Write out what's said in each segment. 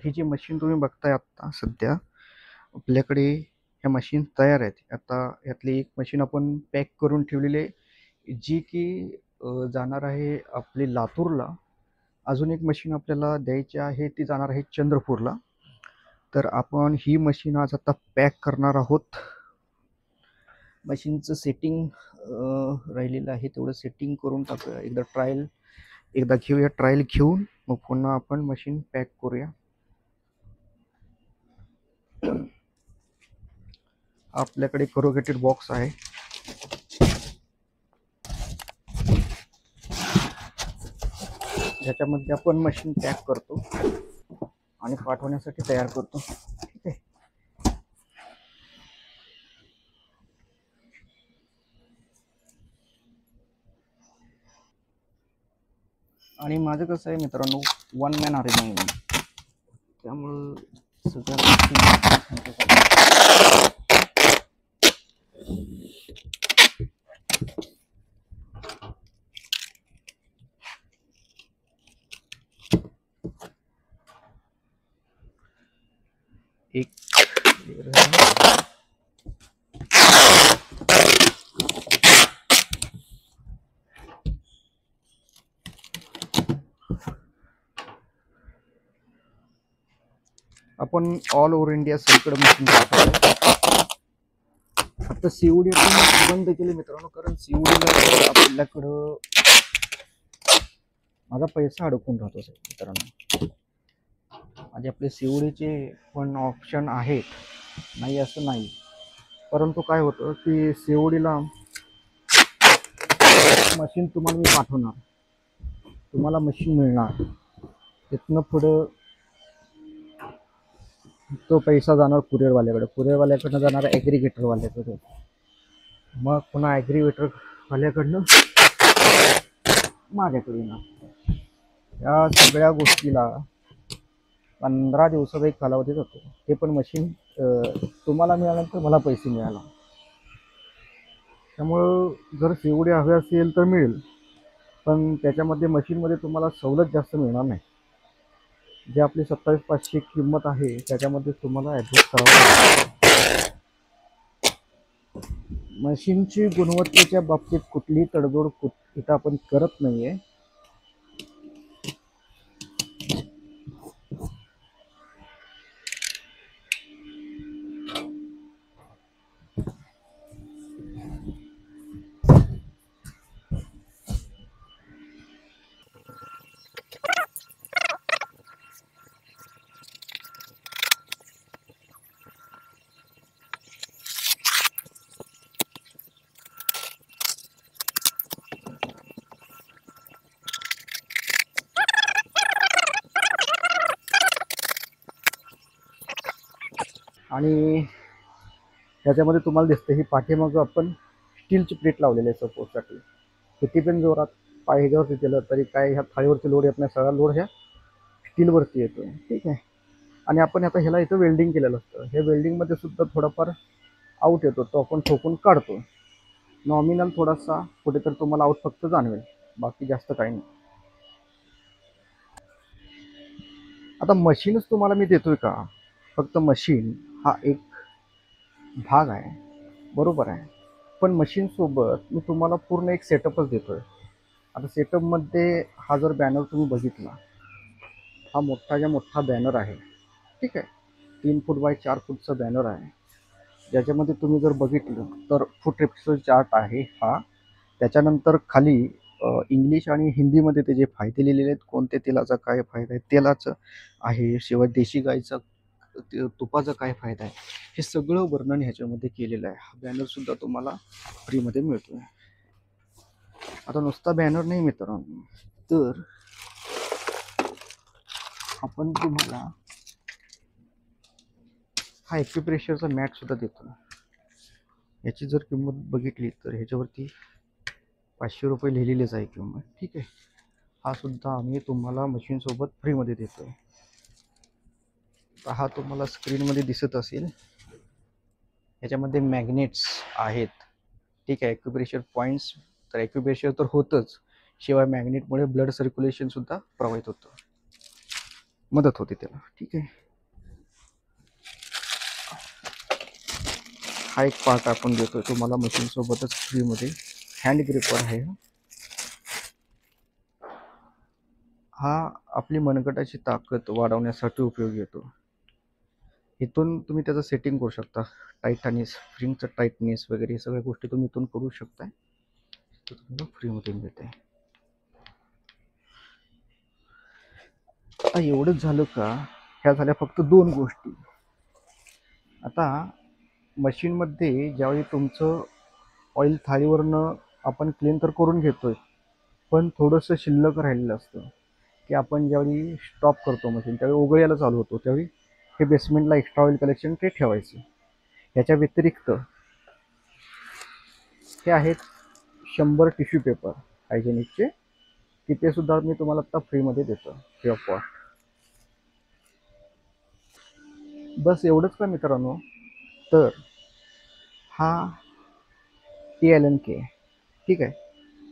ही जी machine तुम्ही बघताय आता सध्या आपल्याकडे ह्या मशीन तयार आहेत. आता यातली एक मशीन आपण पॅक करून ठेवलेली आहे, जी की जाणार आहे आपली लातूरला. अजून एक मशीन आपल्याला द्यायची आहे, ती जाणार आहे चंद्रपूरला. तर आपण ही मशीन आज आता पॅक करणार आहोत. मशीनचं सेटिंग राहिलेलं आहे, तेवढं सेटिंग करून टाकूया. एकदा घेऊया, ट्रायल घेऊन मग पुन्हा आपण मशीन पॅक करूया. आपल्याकडे करोगेटेड बॉक्स आहे. ज्याच्यामध्ये आपण मशीन पॅक करतो आणि पाठवण्यासाठी तयार करतो. ठीक आहे. आणि माझं कसं आहे मित्रांनो, वन मॅन आर्मी आहे मी, त्यामुळं सगळ्या गोष्टी एक आपण ऑल ओव्हर इंडिया सगळीकडे मशीन पाठवतो. आता सीओडी आपण बंद केले मित्रांनो, कारण सीओडीला आपल्याकडं माझा पैसा अडकून राहतो मित्रांनो. आणि आपले सीओडीचे पण ऑप्शन आहेत, नाही असं नाही. परंतु काय होतं की सीओडीला मशीन तुम्हाला मी पाठवणार, तुम्हाला मशीन मिळणार, तिथनं पुढं तो पैसा जाणार कुरिअरवाल्याकडे, कुरिअरवाल्याकडनं जाणार ॲग्रिगेटरवाल्याकडे, मग पुन्हा ॲग्रिगेटरवाल्याकडनं माझ्याकडे येणार. या सगळ्या गोष्टीला 15 दिवसाचा एक कालावधी जातो. ते पण मशीन तुम्हाला मिळाल्यानंतर मला पैसे मिळाला. त्यामुळं जर सीओडी हवे असेल तर मिळेल, पण त्याच्यामध्ये मशीनमध्ये तुम्हाला सवलत जास्त मिळणार नाही. जे आपली 27,500 किंमत आहे त्याच्यामध्ये तुम्हाला ॲडजस्ट करावं लागेल. मशीनची गुणवत्तेच्या बाबतीत कुठलीही तडजोड इथं आपण करत नाही आहे. आणि त्याच्यामध्ये तुम्हाला दिसतं ही पाठीमागं आपण स्टीलची प्लेट लावलेली आहे सपोर्टसाठी. किती पण जोरात पाय ह्याच्यावरती केलं तरी काय ह्या थाळीवरती लोड येत नाही, सगळा लोड ह्या स्टीलवरती येतो. ठीक आहे. आणि आपण आता ह्याला इथं वेल्डिंग केलेलं असतं. हे वेल्डिंगमध्ये सुद्धा थोडाफार आऊट येतो, तो आपण ठोकून काढतो. नॉमिनल थोडासा कुठेतरी तुम्हाला आऊट फक्त जाणवेल, बाकी जास्त काही नाही. आता मशीनच तुम्हाला मी देतोय का? फक्त मशीन हा एक भाग आहे, बरोबर आहे, पण मशीनसोबत मी तुम्हाला पूर्ण एक सेटअपच देतोय. आता सेटअपमध्ये हा जर बॅनर तुम्ही बघितला, हा मोठा बॅनर आहे. ठीक आहे. 3 फूट बाय 4 फूटचा बॅनर आहे, ज्याच्यामध्ये तुम्ही जर बघितलं तर फूट रेप्सचा चार्ट आहे हा. त्याच्यानंतर खाली इंग्लिश आणि हिंदीमध्ये त्याचे फायदे लिहिलेले आहेत. कोणत्या तेलाचा काय फायदा आहे, तेलाचं आहे, शिवाय देशी गाईचा तुपाचा काय फायदा आहे, हे सगळं वर्णन ह्याच्यामध्ये केलेलं आहे. हा बॅनरसुद्धा तुम्हाला फ्रीमध्ये मिळतो. आता नुसता बॅनर नाही मित्रांनो, तर आपण तुम्हाला हा ॲक्युप्रेशरचा मॅटसुद्धा देतो. याची जर किंमत बघितली तर ह्याच्यावरती 500 रुपये लिहिलेलीच आहे किंमत. ठीक आहे. हा सुद्धा आम्ही तुम्हाला मशीनसोबत फ्रीमध्ये देतो आहे. तर हा तुम्हाला स्क्रीनमध्ये दिसत असेल. ह्याच्यामध्ये मॅग्नेट्स आहेत. ठीक आहे. ॲक्युप्रेशर पॉईंट्स, तर ॲक्युप्रेशर तर होतंच, शिवाय मॅग्नेटमुळे ब्लड सर्क्युलेशनसुद्धा प्रभावित होतं. मदत होते त्याला. ठीक आहे. हा एक पार्ट आपण देतोय तुम्हाला मशीन सोबतच फ्रीमध्ये. हँड ग्रिपर आहे हा आपली मनगटाची ताकद वाढवण्यासाठी उपयोगी येतो. इथून तुम्ही त्याचं सेटिंग करू शकता. टाईटनेस, स्प्रिंगचं टाईटनेस वगैरे सगळ्या गोष्टी तुम्ही इथून करू शकता. तुम्हाला फ्रीमध्ये मिळते. आता एवढंच झालं का? ह्या झाल्या फक्त 2 गोष्टी. आता मशीनमध्ये ज्यावेळी तुमचं ऑइल थाळीवरनं आपण क्लीन तर करून घेतोय, पण थोडंसं शिल्लक राहिलेलं असतं की आपण ज्यावेळी स्टॉप करतो मशीन त्यावेळी ओघळायला चालू होतो, त्यावेळी हे बेसमेंटला एक्स्ट्रा ऑइल कलेक्शन ते ठेवायचं. याच्या व्यतिरिक्त हे आहेत 100 टिश्यू पेपर हायजेनिकचे, की ते सुद्धा मी तुम्हाला आत्ता फ्रीमध्ये देतो, फ्री ऑफ कॉस्ट. बस एवढंच का मित्रांनो? तर हा TLNK ठीक आहे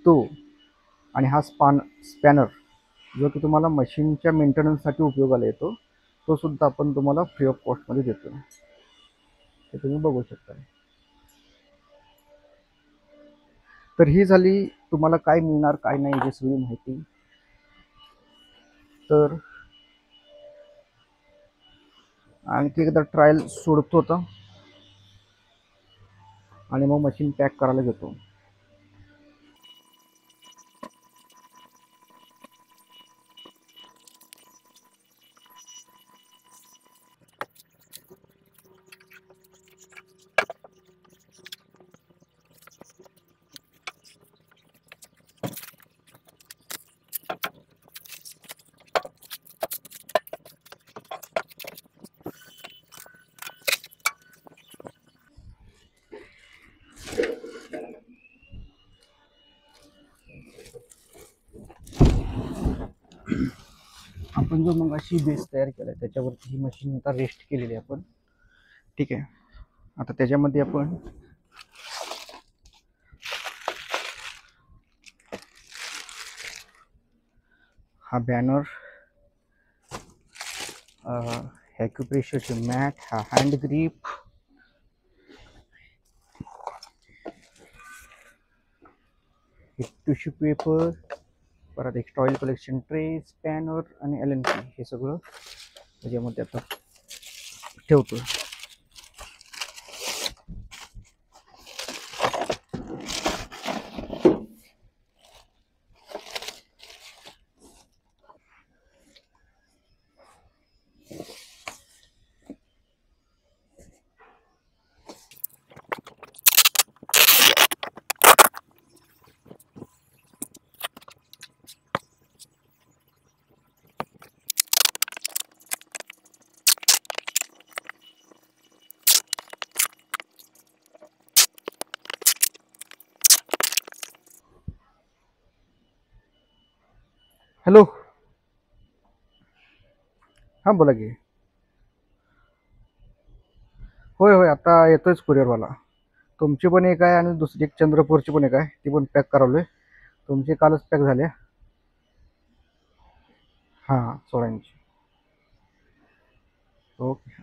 तो, आणि हा स्पॅनर जो की तुम्हाला मशीनच्या मेंटेनन्ससाठी उपयोगाला येतो, तो सुद्धा आपण तुम्हाला फ्री ऑफ कॉस्टमध्ये देतो. ते तुम्ही बघू शकता. तर ही झाली तुम्हाला काय मिळणार काय नाही याची सगळी माहिती. तर आणखी एकदा ट्रायल सोडतो आता आणि मग मशीन पॅक करायला घेतो. आपण जो मग अशी बेस तयार केला त्याच्यावरती ही मशीन आता रेस्ट केलेली आपण. ठीक आहे. आता त्याच्यामध्ये आपण हा बॅनर, ॲक्युप्रेशरचे मॅट, हा हँड ग्रीप, टिश्यू पेपर, परत extra oil collection tray, spanner आणि LNK हे सगळं त्याच्यामध्ये आता ठेवतो. हॅलो, हां बोला की. होय होय, आता येतोयच कुरिअरवाला. तुमची पण एक आहे आणि दुसरी एक चंद्रपूरची पण एक आहे, ती पण पॅक करावलोय. तुमची कालच पॅक झाल्या. हां 16 इंच. ओके.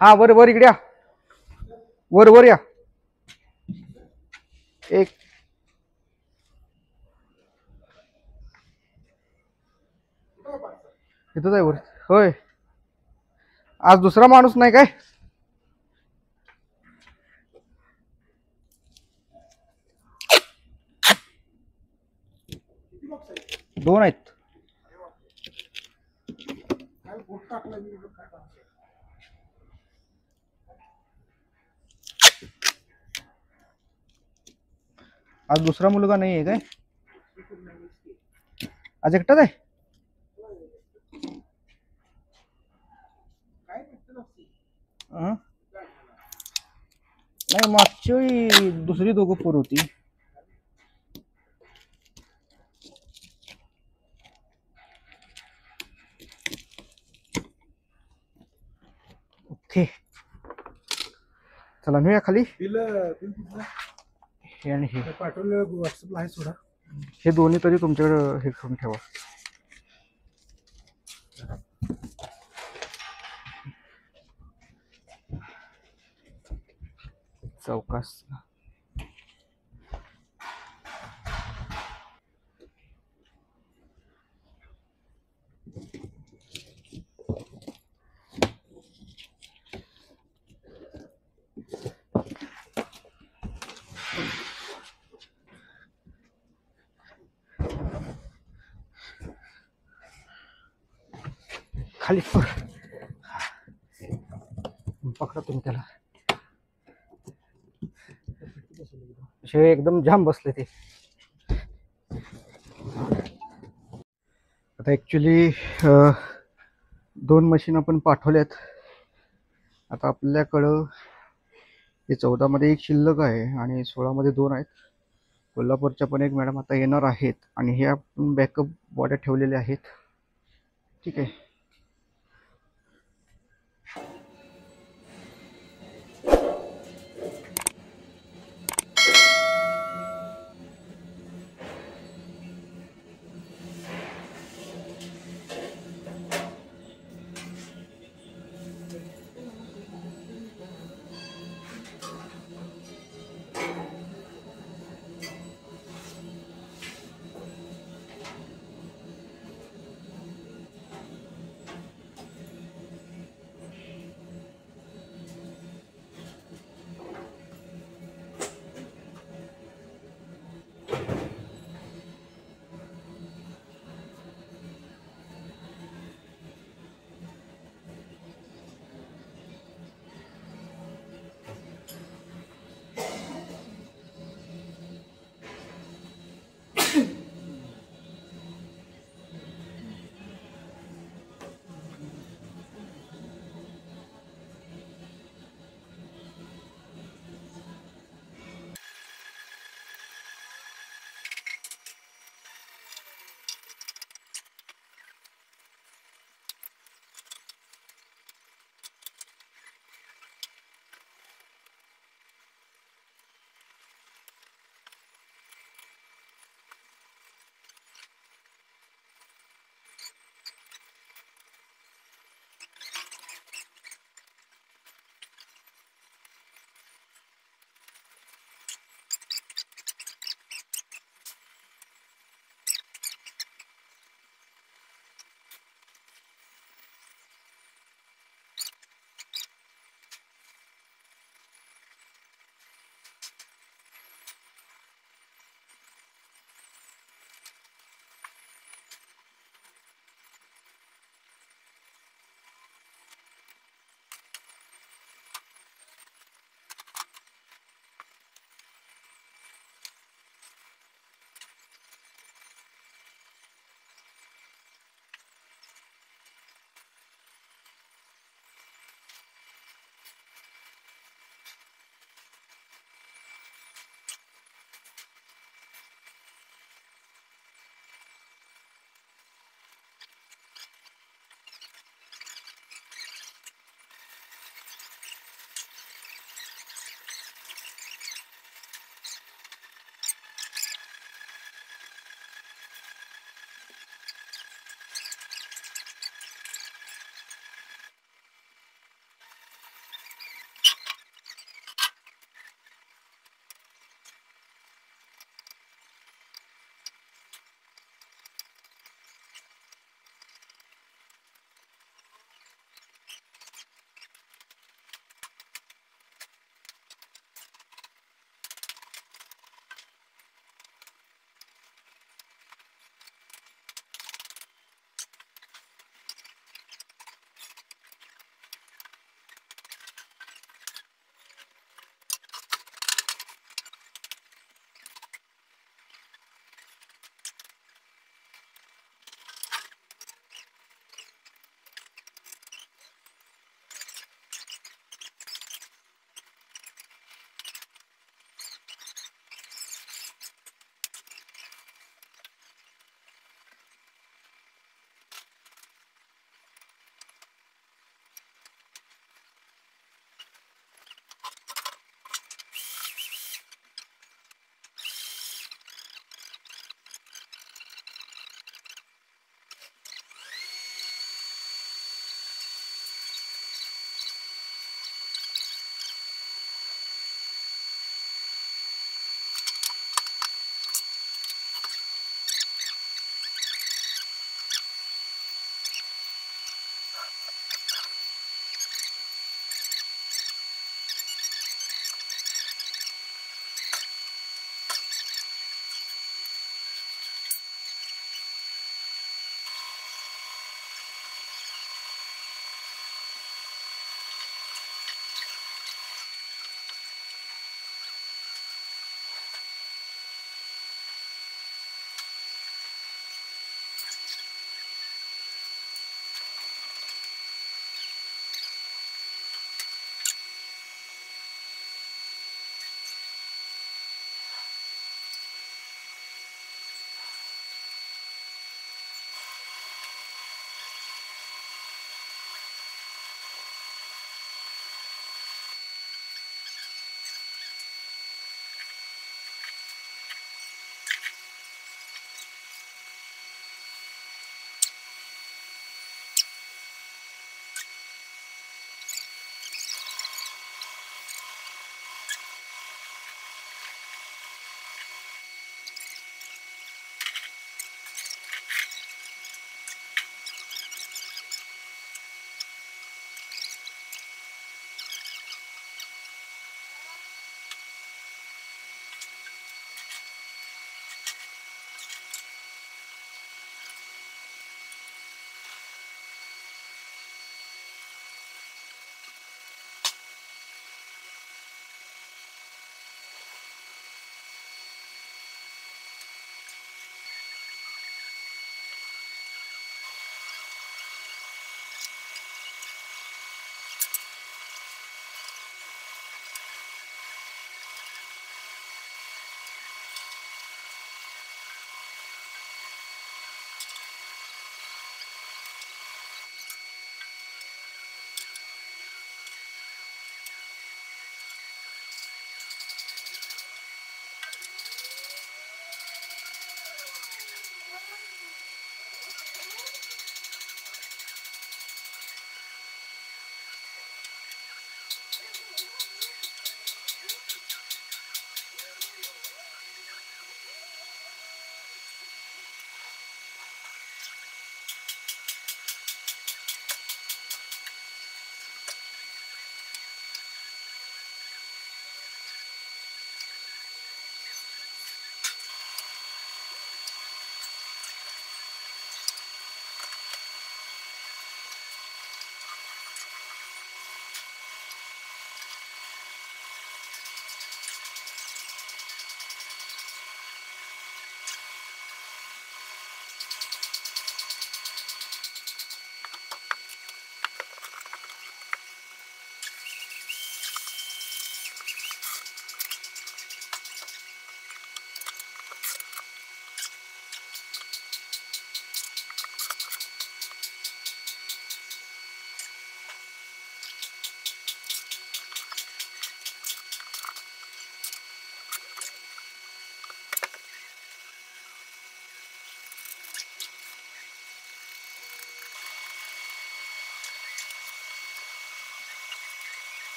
हा वर वर इकडे या, वर वर या. एक इथंच आहे वर. होय, आज दुसरा माणूस नाही काय? दोन आहेत. आज दुसरा मुलगा नाही आहे काय? आज एकटाच आहे. अं? नाही, मागच्या वेळी दुसरी दोघं पोर होती. ओके, चला नेऊया खाली. हे आणि हे पाठवलं व्हॉट्सअपला आहे सोडा. हे दोन्ही तरी तुमच्याकडे हे करून ठेवा. चौकास खाली पकडा तुम्ही त्याला. असे एकदम जाम बसले ते. आता ॲक्च्युली 2 मशीन आपण पाठवल्यात. आता आपल्याकडं हे 14 मध्ये एक शिल्लक आहे आणि 16 मध्ये 2 आहेत. कोल्हापूरच्या पण एक मॅडम आता येणार आहेत आणि हे आपण बॅकअप बॉड्या ठेवलेल्या आहेत. ठीक आहे.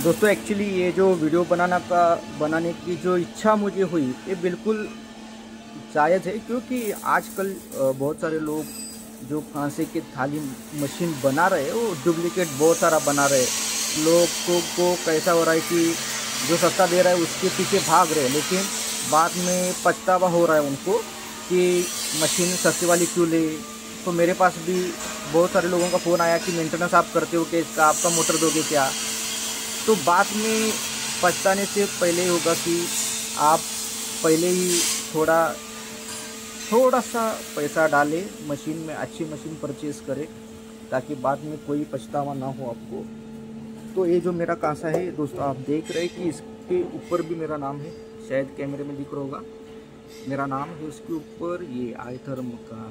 दोस्तों एक्चुअली ये जो वीडियो बनाने की जो इच्छा मुझे हुई ये बिल्कुल जायज़ है, क्योंकि आजकल बहुत सारे लोग जो कांसे की थाली मशीन बना रहे हैं वो डुप्लीकेट बहुत सारा बना रहे हैं। लोगों को कैसा हो रहा है कि जो सस्ता दे रहा है उसके पीछे भाग रहे हैं, लेकिन बाद में पछतावा हो रहा है उनको कि मशीन सस्ती वाली क्यों ले। तो मेरे पास भी बहुत सारे लोगों का फ़ोन आया कि मेंटेनेंस आप करते हो क्या इसका, आपका मोटर दोगे क्या। तो बाद में पछताने से पहले होगा कि आप पहले ही थोड़ा सा पैसा डालें मशीन में, अच्छी मशीन परचेज़ करें, ताकि बाद में कोई पछतावा ना हो आपको। तो ये जो मेरा कांसा है दोस्तों, आप देख रहे हैं कि इसके ऊपर भी मेरा नाम है, शायद कैमरे में दिख रहा होगा, मेरा नाम है उसके ऊपर। ये आइथर्म का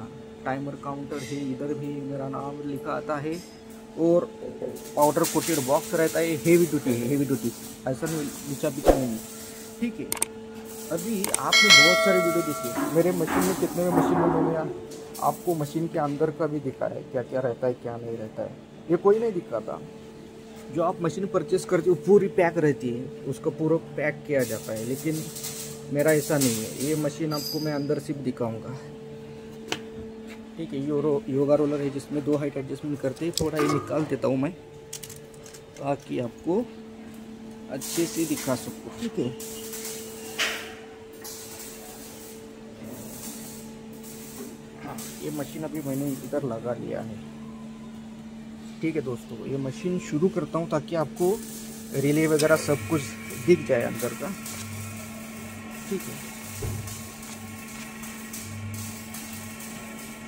टाइमर काउंटर है, इधर भी मेरा नाम लिखा आता है। और पाउडर कोटेड बॉक्स रहता है, हेवी ड्यूटी, ऐसा नहीं नीचा पीछा नहीं, ठीक है। अभी आपने बहुत सारे वीडियो देखे मेरे मशीन में, कितने मशीन में मैंने आपको मशीन के अंदर का भी दिखाया है, क्या क्या रहता है क्या नहीं रहता है। ये कोई नहीं दिखाता। जो आप मशीन परचेस करते हो पूरी पैक रहती है, उसको पूरा पैक किया जाता है, लेकिन मेरा ऐसा नहीं है। ये मशीन आपको मैं अंदर से भी दिखाऊंगा, ठीक है। योगा रोलर है जिसमें 2 हाइट एडजस्टमेंट करते हैं। थोड़ा ये निकाल देता हूँ मैं ताकि आपको अच्छे से दिखा सकूँ, ठीक है। हाँ, ये मशीन अभी मैंने इधर लगा लिया है, ठीक है दोस्तों। ये मशीन शुरू करता हूँ ताकि आपको रिले वगैरह सब कुछ दिख जाए अंदर का, ठीक है।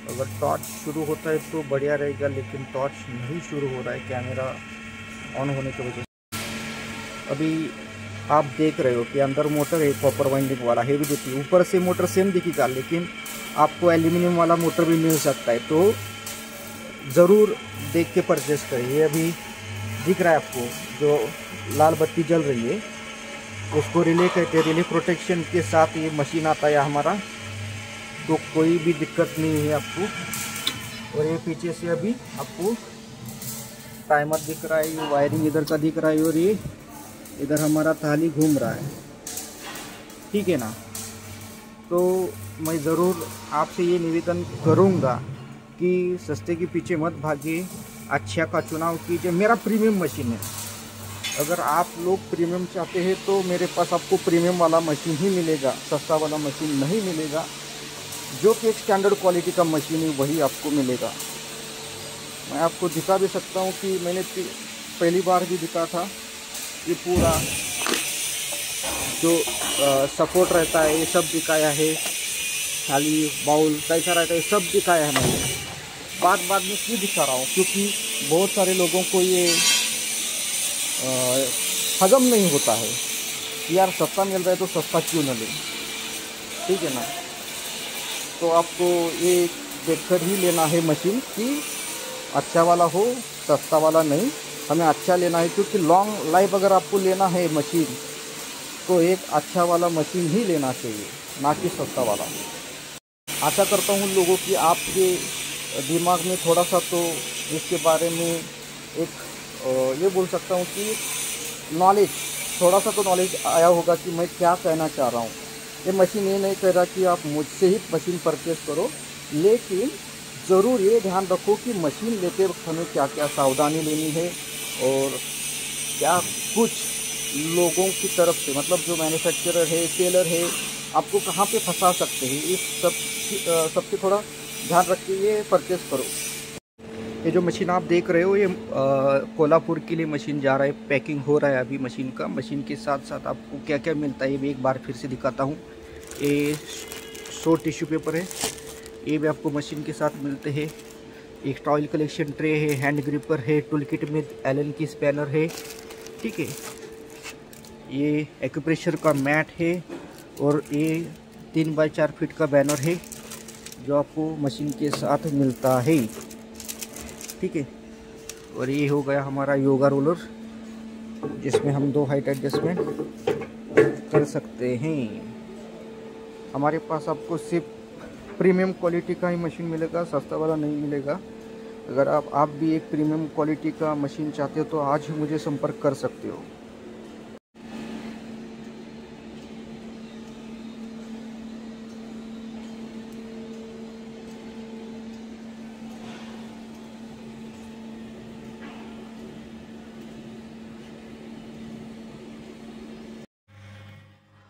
अगर टॉर्च शुरू होता है तो बढ़िया रहेगा, लेकिन टॉर्च नहीं शुरू हो रहा है कैमरा ऑन होने की वजह से। अभी आप देख रहे हो कि अंदर मोटर है कॉपर वाइंडिंग वाला हेवी ड्यूटी। ऊपर से मोटर सेम दिखेगा, लेकिन आपको एल्यूमिनियम वाला मोटर भी मिल सकता है, तो ज़रूर देख के परचेस करिए। अभी दिख रहा है आपको जो लाल बत्ती जल रही है, उसको रिले कहते हैं। रिले प्रोटेक्शन के साथ ये मशीन आता है हमारा, तो कोई भी दिक्कत नहीं है आपको। और ये पीछे से अभी आपको टाइमर दिख रहा है, ये वायरिंग इधर का दिख रहा है, और ये इधर हमारा थाली घूम रहा है, ठीक है ना। तो मैं ज़रूर आपसे ये निवेदन करूँगा कि सस्ते के पीछे मत भागिए, अच्छा का चुनाव कीजिए। मेरा प्रीमियम मशीन है, अगर आप लोग प्रीमियम चाहते हैं तो मेरे पास आपको प्रीमियम वाला मशीन ही मिलेगा, सस्ता वाला मशीन नहीं मिलेगा। जो कि एक स्टैंडर्ड क्वालिटी का मशीन है वही आपको मिलेगा। मैं आपको दिखा भी सकता हूँ कि मैंने पहली बार भी दिखा था। ये पूरा जो सपोर्ट रहता है ये सब दिखाया है, थाली बाउल कैसा रहता है सब दिखाया है मैंने। बाद में क्यों दिखा रहा हूँ, क्योंकि बहुत सारे लोगों को ये हजम नहीं होता है कि यार सस्ता मिल रहा है तो सस्ता क्यों न ले, ठीक है ना। तो आपको ये देखकर ही लेना है मशीन कि अच्छा वाला हो, सस्ता वाला नहीं। हमें अच्छा लेना है, क्योंकि लॉन्ग लाइफ अगर आपको लेना है मशीन तो एक अच्छा वाला मशीन ही लेना चाहिए, ना कि सस्ता वाला। आशा करता हूँ लोगों की आपके दिमाग में थोड़ा सा तो इसके बारे में एक ये बोल सकता हूँ कि नॉलेज, थोड़ा सा तो नॉलेज आया होगा कि मैं क्या कहना चाह रहा हूँ। ये मशीन ये नहीं कह रहा कि आप मुझसे ही मशीन परचेस करो, लेकिन ज़रूर ये ध्यान रखो कि मशीन लेते वक्त हमें क्या क्या सावधानी लेनी है, और क्या कुछ लोगों की तरफ से, मतलब जो मैन्युफैक्चरर है, सेलर है, आपको कहाँ पे फंसा सकते हैं, इस सबसे थोड़ा ध्यान रख के ये परचेस करो। ये जो मशीन आप देख रहे हो ये कोल्हापुर के लिए मशीन जा रहा है, पैकिंग हो रहा है अभी मशीन का। मशीन के साथ साथ आपको क्या क्या मिलता है ये भी एक बार फिर से दिखाता हूँ। ये 100 टिश्यू पेपर है, ये भी आपको मशीन के साथ मिलते हैं। एक टॉयल कलेक्शन ट्रे है, हैंड ग्रिपर है, टूल किट में एलन की स्पैनर है, ठीक है। ये एक्यूप्रेशर का मैट है, और ये 3x4 फीट का बैनर है जो आपको मशीन के साथ मिलता है, ठीक है। और ये हो गया हमारा योगा रोलर, जिसमें हम 2 हाइट एडजस्टमेंट कर सकते हैं। हमारे पास आपको सिर्फ प्रीमियम क्वालिटी का ही मशीन मिलेगा, सस्ता वाला नहीं मिलेगा। अगर आप भी एक प्रीमियम क्वालिटी का मशीन चाहते हो तो आज ही मुझे संपर्क कर सकते हो।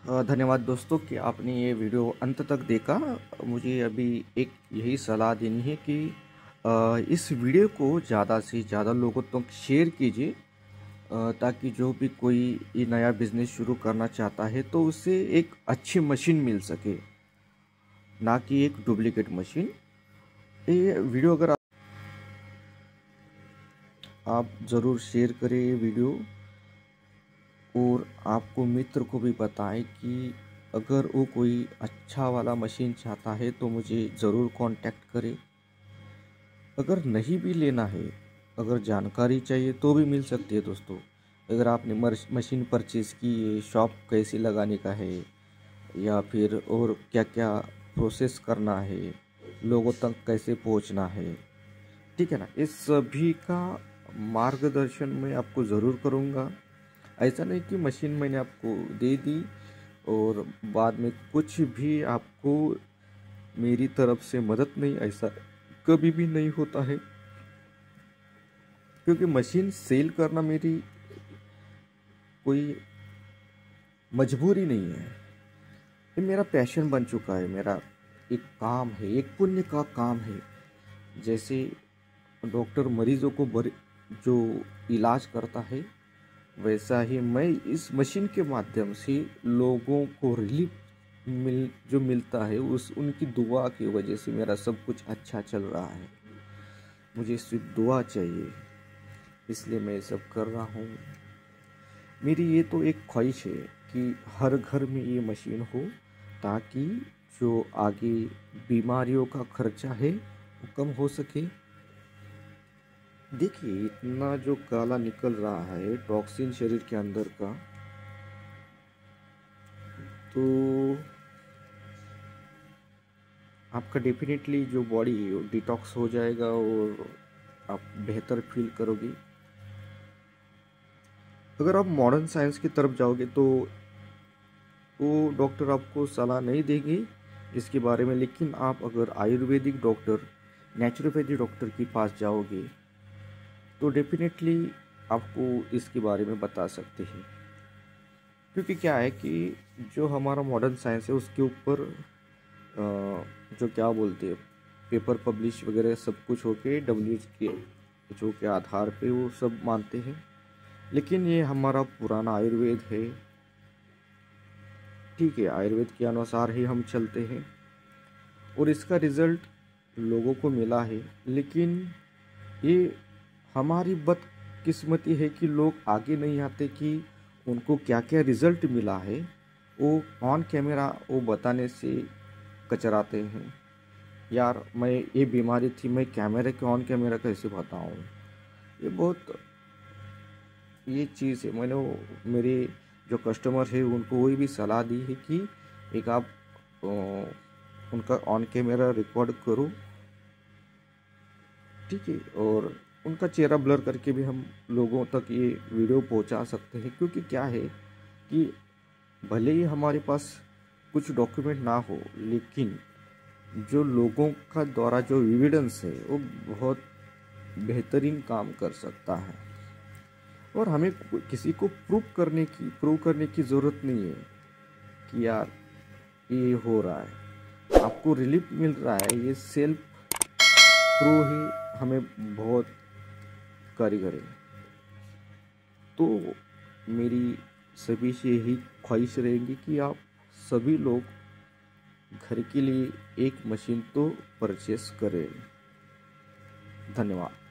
धन्यवाद दोस्तों कि आपने ये वीडियो अंत तक देखा। मुझे अभी एक यही सलाह देनी है कि इस वीडियो को ज़्यादा से ज़्यादा लोगों तक शेयर कीजिए, ताकि जो भी कोई ये नया बिजनेस शुरू करना चाहता है तो उसे एक अच्छी मशीन मिल सके, ना कि एक डुप्लीकेट मशीन। ये वीडियो अगर आप ज़रूर शेयर करें ये वीडियो, और आपको मित्र को भी बताएं कि अगर वो कोई अच्छा वाला मशीन चाहता है तो मुझे ज़रूर कांटेक्ट करे। अगर नहीं भी लेना है, अगर जानकारी चाहिए तो भी मिल सकती है दोस्तों। अगर आपने मशीन परचेज़ की है, शॉप कैसे लगाने का है, या फिर और क्या क्या प्रोसेस करना है, लोगों तक कैसे पहुंचना है, ठीक है ना, इस सभी का मार्गदर्शन मैं आपको ज़रूर करूँगा। ऐसा नहीं कि मशीन मैंने आपको दे दी और बाद में कुछ भी आपको मेरी तरफ से मदद नहीं, ऐसा कभी भी नहीं होता है। क्योंकि मशीन सेल करना मेरी कोई मजबूरी नहीं है, ये मेरा पैशन बन चुका है, मेरा एक काम है, एक पुण्य का काम है। जैसे डॉक्टर मरीजों को जो इलाज करता है, वैसा ही मैं इस मशीन के माध्यम से लोगों को रिलीफ जो मिलता है उस उनकी दुआ की वजह से मेरा सब कुछ अच्छा चल रहा है। मुझे सिर्फ दुआ चाहिए, इसलिए मैं ये सब कर रहा हूँ। मेरी ये तो एक ख्वाहिश है कि हर घर में ये मशीन हो, ताकि जो आगे बीमारियों का खर्चा है वो कम हो सके। देखिए, इतना जो काला निकल रहा है टॉक्सिन शरीर के अंदर का, तो आपका डेफिनेटली जो बॉडी है वो डिटॉक्स हो जाएगा और आप बेहतर फील करोगे। अगर आप मॉडर्न साइंस की तरफ जाओगे तो वो डॉक्टर आपको सलाह नहीं देंगे इसके बारे में, लेकिन आप अगर आयुर्वेदिक डॉक्टर, नेचुरोपैथी डॉक्टर के पास जाओगे तो डेफिनेटली आपको इसके बारे में बता सकते हैं। क्योंकि क्या है कि जो हमारा मॉडर्न साइंस है उसके ऊपर जो क्या बोलते हैं पेपर पब्लिश वगैरह सब कुछ होके WHO के आधार पे वो सब मानते हैं, लेकिन ये हमारा पुराना आयुर्वेद है, ठीक है, आयुर्वेद के अनुसार ही हम चलते हैं और इसका रिज़ल्ट लोगों को मिला है। लेकिन ये हमारी बदकिस्मती है कि लोग आगे नहीं आते कि उनको क्या क्या रिज़ल्ट मिला है, वो ऑन कैमरा वो बताने से कचराते हैं। यार, मैं ये बीमारी थी, मैं कैमरे के ऑन कैमरा कैसे बताऊँ? ये बहुत ये चीज़ है। मैंने मेरे जो कस्टमर है उनको वही भी सलाह दी है कि एक आप उनका ऑन कैमरा रिकॉर्ड करो, ठीक है, और उनका चेहरा ब्लर करके भी हम लोगों तक ये वीडियो पहुंचा सकते हैं। क्योंकि क्या है कि भले ही हमारे पास कुछ डॉक्यूमेंट ना हो, लेकिन जो लोगों का द्वारा जो एविडेंस है वो बहुत बेहतरीन काम कर सकता है। और हमें किसी को प्रूव करने की ज़रूरत नहीं है कि यार ये हो रहा है, आपको रिलीफ मिल रहा है, ये सेल्फ प्रूव ही हमें बहुत कारीगर है। तो मेरी सभी से यही ख्वाहिश रहेगी कि आप सभी लोग घर के लिए एक मशीन तो परचेस करें। धन्यवाद।